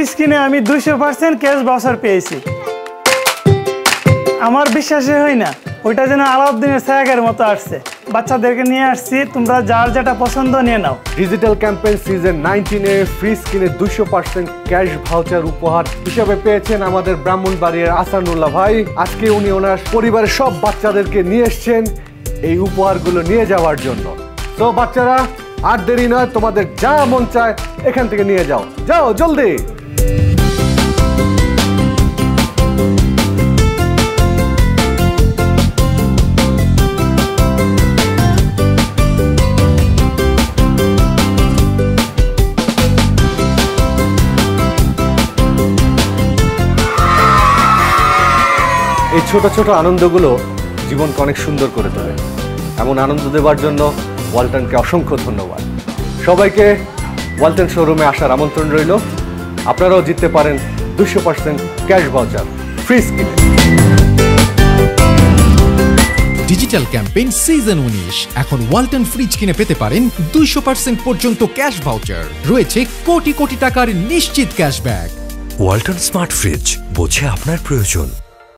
Fridge কিনে আমি 200% cash voucher পেয়েছি। আমার বিশ্বাসই হয় না, ওইটা যেন আলাউদ্দিনের ছায়াকের মতো আসছে। বাচ্চাদেরকে নিয়ে আসছি, তোমরা যার যেটা পছন্দ নিয়ে নাও। ডিজিটাল ক্যাম্পেইন সিজন 19 এ ফ্রিজ কিনে 200% ক্যাশ ভাউচার উপহার হিসেবে পেয়েছেন আমাদের ব্রাহ্মণবাড়িয়ার আসানুল্লাহ ভাই। আজকে উনি ওনার পরিবারের সব বাচ্চাদেরকে নিয়ে এসছেন এই উপহারগুলো নিয়ে যাওয়ার জন্য। তো বাচ্চারা আর দেরি নয়, তোমাদের যা মন চায় এখান থেকে নিয়ে যাও, যাও জলদি। এই ছোট ছোট আনন্দগুলো জীবনকে অনেক সুন্দর করে তোলে। এমন আনন্দ দেওয়ার জন্য ওয়ালটনকে অসংখ্য ধন্যবাদ। সবাইকে ওয়ালটন শোরুমে আসার আমন্ত্রণ রইল। আপনারাও জিততে পারেন 200% ক্যাশ ভাউচার ফ্রিজ কিনে। ডিজিটাল ক্যাম্পেইন সিজন 19 এখন ওয়ালটন ফ্রিজ কিনে পেতে পারেন 200% পর্যন্ত ক্যাশ ভাউচার। রয়েছে কোটি কোটি টাকার নিশ্চিত ক্যাশব্যাক। ওয়ালটন স্মার্ট ফ্রিজ, বোঝে আপনার প্রয়োজন।